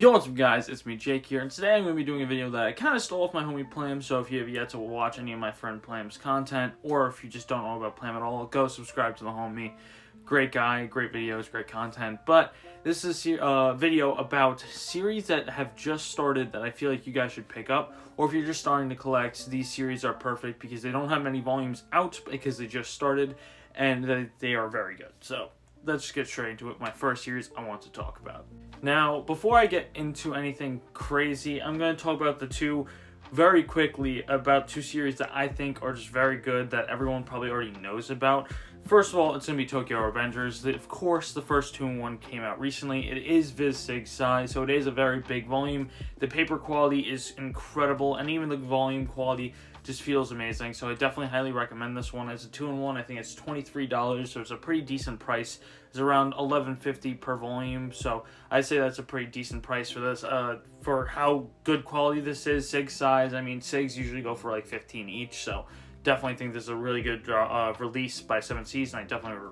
Yo, what's up guys, it's me Jake here, and today I'm going to be doing a video that I kind of stole off my homie Plam, so if you have yet to watch any of my friend Plam's content, or if you just don't know about Plam at all, go subscribe to the homie. Great guy, great videos, great content, but this is a video about series that have just started that I feel like you guys should pick up, or if you're just starting to collect, these series are perfect because they don't have many volumes out because they just started, and they are very good. So let's just get straight into it. My first series I want to talk about. Now, before I get into anything crazy, I'm going to talk about very quickly about two series that I think are just very good that everyone probably already knows about. First of all, it's going to be Tokyo Avengers. Of course, the first 2-in-1 came out recently. It is Viz Sig size, so it is a very big volume. The paper quality is incredible, and even the volume quality just feels amazing. So I definitely highly recommend this one. As a 2-in-1, I think it's $23, so it's a pretty decent price. It's around $11.50 per volume, so I'd say that's a pretty decent price for this. For how good quality this is, Sig size, I mean, Sigs usually go for like $15 each, so definitely think this is a really good release by 7 Seas, and I definitely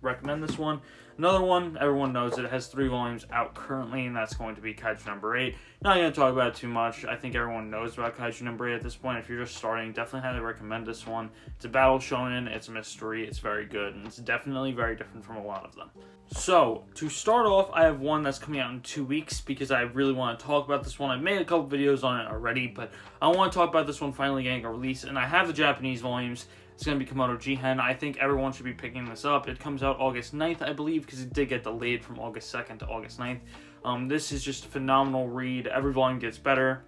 recommend this one. Another one, everyone knows it has 3 volumes out currently, and that's going to be Kaiju number 8. Not going to talk about it too much. I think everyone knows about Kaiju number 8 at this point. If you're just starting, definitely highly recommend this one. It's a battle shonen, it's a mystery, it's very good, and it's definitely very different from a lot of them. So, to start off, I have one that's coming out in 2 weeks because I really want to talk about this one. I've made a couple videos on it already, but I want to talk about this one finally getting a release, and I have the Japanese volumes. It's going to be Kimono Jihen. I think everyone should be picking this up. It comes out August 9th, I believe, because it did get delayed from August 2nd to August 9th. This is just a phenomenal read. Every volume gets better.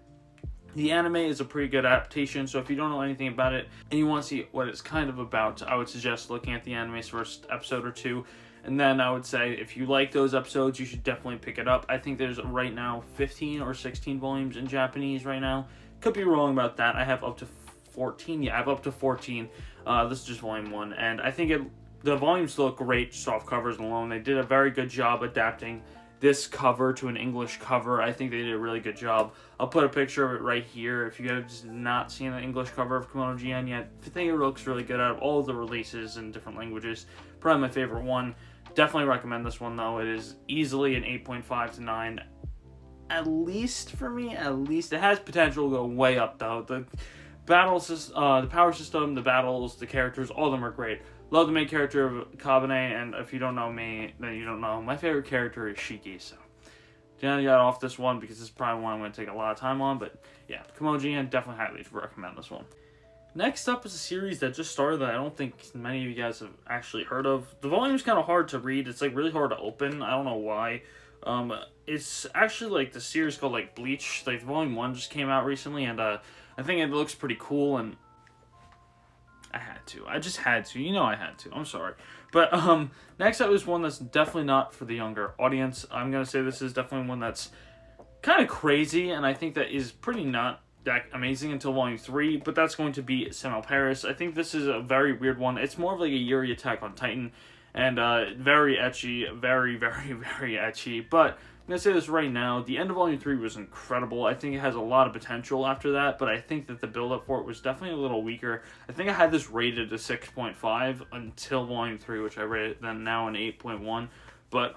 The anime is a pretty good adaptation, so if you don't know anything about it and you want to see what it's kind of about, I would suggest looking at the anime's first episode or two. And then I would say if you like those episodes, you should definitely pick it up. I think there's right now 15 or 16 volumes in Japanese right now. Could be wrong about that. I have up to 14. Yeah, I have up to 14. This is just volume 1, and I think the volumes look great just off covers alone. They did a very good job adapting this cover to an English cover. I think they did a really good job. I'll put a picture of it right here. If you have not seen the English cover of Kimono Jihen yet, I think it looks really good out of all of the releases in different languages. Probably my favorite one. Definitely recommend this one, though. It is easily an 8.5 to 9. At least for me, at least. It has potential to go way up, though. The power system, the battles, the characters, all of them are great. Love the main character of Kabane, and if you don't know me, then you don't know. My favorite character is Shiki, so I got off this one because this is probably one I'm going to take a lot of time on, but yeah, Kimono Jihen, definitely highly recommend this one. Next up is a series that just started that I don't think many of you guys have actually heard of. The volume's kind of hard to read. It's like really hard to open. I don't know why. It's actually like the series called like Bleach. Like volume 1 just came out recently, and I think it looks pretty cool, and I had to. I just had to. You know I had to. I'm sorry. But next up is one that's definitely not for the younger audience. I'm going to say this is definitely one that's kind of crazy, and I think that is pretty not that amazing until volume 3, but that's going to be Semi Paris. I think this is a very weird one. It's more of like a Yuri Attack on Titan, and very ecchi, very, very, very ecchi, but I'm going to say this right now, the end of Volume 3 was incredible. I think it has a lot of potential after that, but I think that the build-up for it was definitely a little weaker. I think I had this rated a 6.5 until Volume 3, which I rated then now an 8.1. But,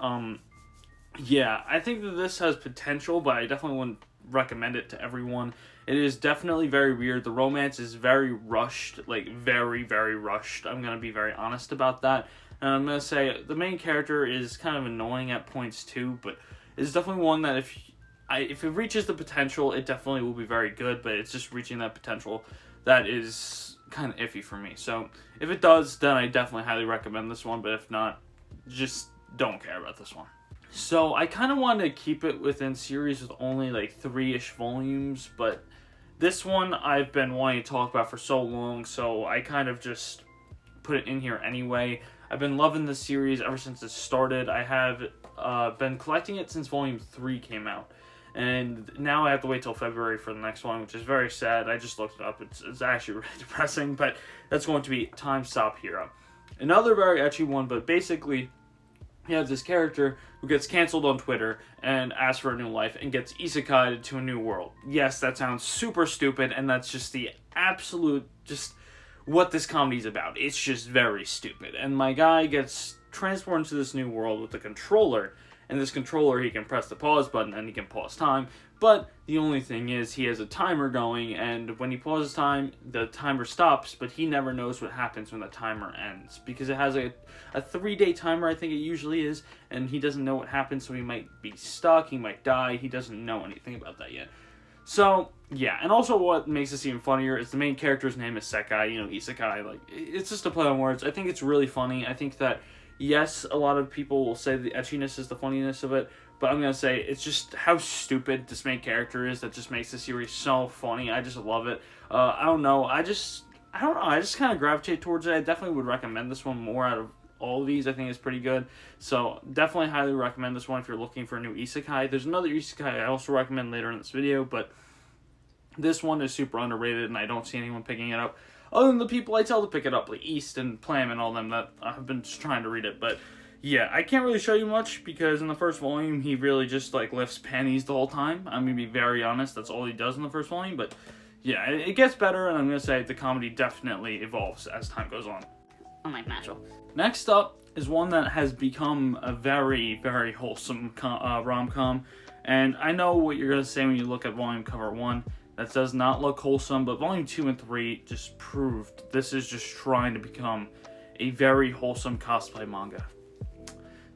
yeah, I think that this has potential, but I definitely wouldn't recommend it to everyone. It is definitely very weird. The romance is very rushed, like very, very rushed. I'm going to be very honest about that. And I'm going to say the main character is kind of annoying at points too, but it's definitely one that if it reaches the potential, it definitely will be very good, but it's just reaching that potential that is kind of iffy for me. So if it does, then I definitely highly recommend this one, but if not, just don't care about this one. So I kind of wanted to keep it within series with only like 3-ish volumes, but this one I've been wanting to talk about for so long, so I kind of just put it in here anyway. I've been loving this series ever since it started. I have been collecting it since Volume 3 came out, and now I have to wait till February for the next one, which is very sad. I just looked it up. It's actually really depressing, but that's going to be Time Stop Hero. Another very ecchi one, but basically you have this character who gets canceled on Twitter and asks for a new life and gets isekai'd to a new world. Yes, that sounds super stupid, and that's just the absolute, just what this comedy's about. It's just very stupid. And my guy gets transported into this new world with a controller, and this controller, he can press the pause button and he can pause time. But the only thing is, he has a timer going, and when he pauses time, the timer stops, but he never knows what happens when the timer ends, because it has a 3-day timer, I think it usually is, and he doesn't know what happens, so he might be stuck, he might die, he doesn't know anything about that yet. So, yeah, and also what makes this even funnier is the main character's name is Sekai, isekai, like, it's just a play on words. I think it's really funny. I think that, yes, a lot of people will say the etchiness is the funniness of it, but I'm going to say it's just how stupid this main character is that just makes the series so funny. I just love it. I don't know, I just kind of gravitate towards it. I definitely would recommend this one more out of all of these. I think it's pretty good. So definitely highly recommend this one if you're looking for a new isekai. There's another isekai I also recommend later in this video, but this one is super underrated and I don't see anyone picking it up other than the people I tell to pick it up, like East and Plam and all them that have been just trying to read it. But yeah, I can't really show you much because in the first volume, he really just, like, lifts panties the whole time. I'm going to be very honest, that's all he does in the first volume. But yeah, it gets better, and I'm going to say the comedy definitely evolves as time goes on. Unlike natural. Next up is one that has become a very, very wholesome rom-com. And I know what you're going to say when you look at volume cover 1. That does not look wholesome, but volume 2 and 3 just proved this is just trying to become a very wholesome cosplay manga.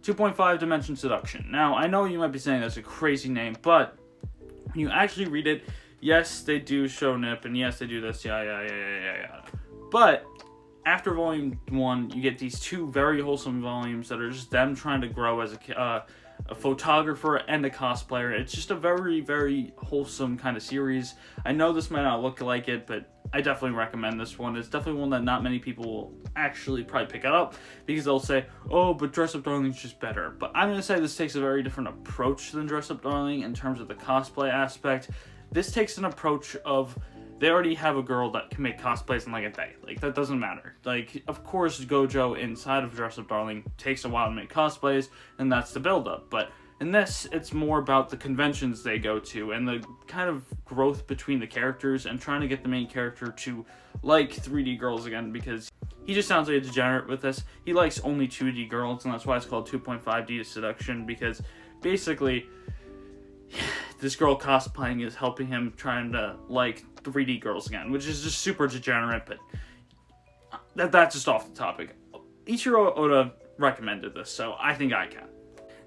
2.5 Dimension Seduction. Now, I know you might be saying that's a crazy name, but when you actually read it, yes, they do show nip, and yes, they do this, yeah. But after volume 1, you get these 2 very wholesome volumes that are just them trying to grow as a photographer and a cosplayer. It's just a very, very wholesome kind of series. I know this might not look like it, but I definitely recommend this one. It's definitely one that not many people will actually probably pick it up because they'll say, oh, but Dress Up Darling's just better. But I'm going to say this takes a very different approach than Dress Up Darling in terms of the cosplay aspect. This takes an approach of they already have a girl that can make cosplays in like a day. Like, that doesn't matter. Like, of course, Gojo inside of Dress Up Darling takes a while to make cosplays, and that's the build-up. But in this, it's more about the conventions they go to and the kind of growth between the characters and trying to get the main character to like 3D girls again, because he just sounds like a degenerate with this. He likes only 2D girls, and that's why it's called 2.5D Seduction, because basically this girl cosplaying is helping him trying to like 3D girls again, which is just super degenerate, but that's just off the topic. Ichiro Oda recommended this, so I think I can.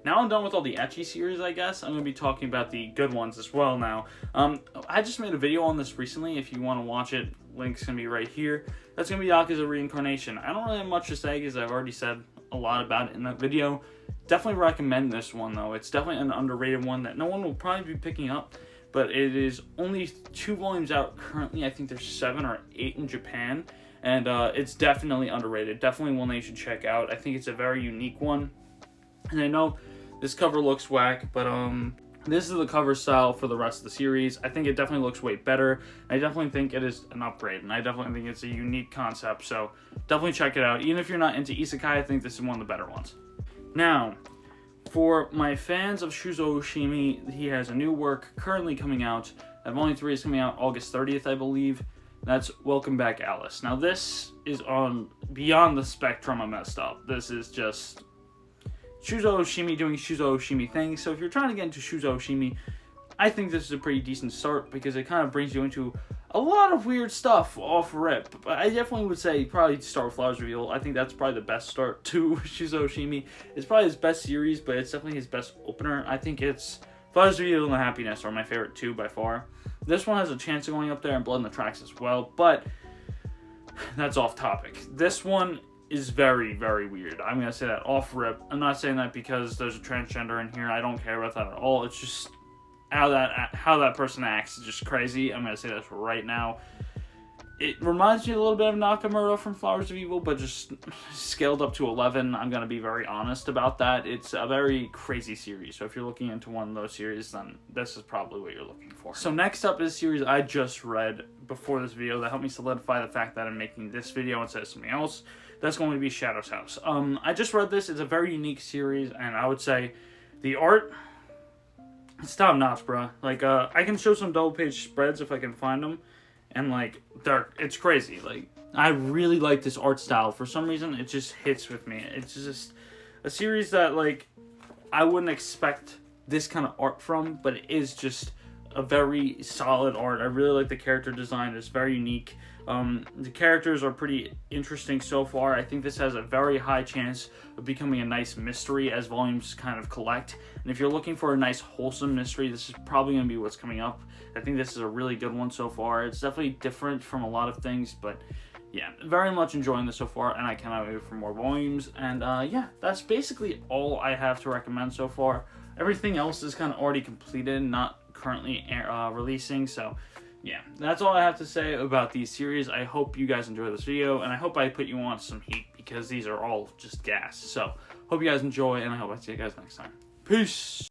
Now I'm done with all the ecchi series, I guess. I'm going to be talking about the good ones as well now. I just made a video on this recently. If you want to watch it, link's going to be right here. That's going to be Yakuza Reincarnation. I don't really have much to say because I've already said a lot about it in that video. Definitely recommend this one, though. It's definitely an underrated one that no one will probably be picking up, but it is only 2 volumes out currently. I think there's 7 or 8 in Japan, and it's definitely underrated. Definitely one that you should check out. I think it's a very unique one, and I know this cover looks whack, but this is the cover style for the rest of the series. I think it definitely looks way better. I definitely think it is an upgrade, and I definitely think it's a unique concept, so definitely check it out. Even if you're not into isekai, I think this is one of the better ones. Now, for my fans of Shizuoshimi, he has a new work currently coming out. Volume 3 is coming out August 30th, I believe. That's Welcome Back, Alice. Now, this is on beyond the spectrum of messed up. This is just Shizuoshimi doing Shizuoshimi things. So if you're trying to get into Shizuoshimi, I think this is a pretty decent start because it kind of brings you into a lot of weird stuff off rip. But I definitely would say probably start with Flowers Reveal. I think that's probably the best start to Shizuoshimi. It's probably his best series, but it's definitely his best opener. I think it's Flowers Reveal and The Happiness are my favorite 2 by far. This one has a chance of going up there, and Blood in the Tracks as well, but that's off topic. This one is very, very weird. I'm going to say that off rip. I'm not saying that because there's a transgender in here. I don't care about that at all. It's just how that person acts is just crazy. I'm going to say this right now. It reminds me a little bit of Nakamura from Flowers of Evil, but just scaled up to 11. I'm going to be very honest about that. It's a very crazy series. So if you're looking into one of those series, then this is probably what you're looking for. So next up is a series I just read before this video that helped me solidify the fact that I'm making this video instead of something else. That's going to be Shadow's House. I just read this. It's a very unique series, and I would say the art, it's top notch, bro. Like, I can show some double page spreads if I can find them, and like, it's crazy. Like, I really like this art style. For some reason, it just hits with me. It's just a series that, like, I wouldn't expect this kind of art from, but it is just a very solid art. I really like the character design. It's very unique. The characters are pretty interesting so far. I think this has a very high chance of becoming a nice mystery as volumes kind of collect. And if you're looking for a nice wholesome mystery, this is probably going to be what's coming up. I think this is a really good one so far. It's definitely different from a lot of things, but yeah, very much enjoying this so far, and I cannot wait for more volumes. And yeah, that's basically all I have to recommend so far. Everything else is kind of already completed, not currently releasing, so yeah, that's all I have to say about these series. I hope you guys enjoy this video, and I hope I put you on some heat, because these are all just gas. So hope you guys enjoy, and I hope I see you guys next time. Peace.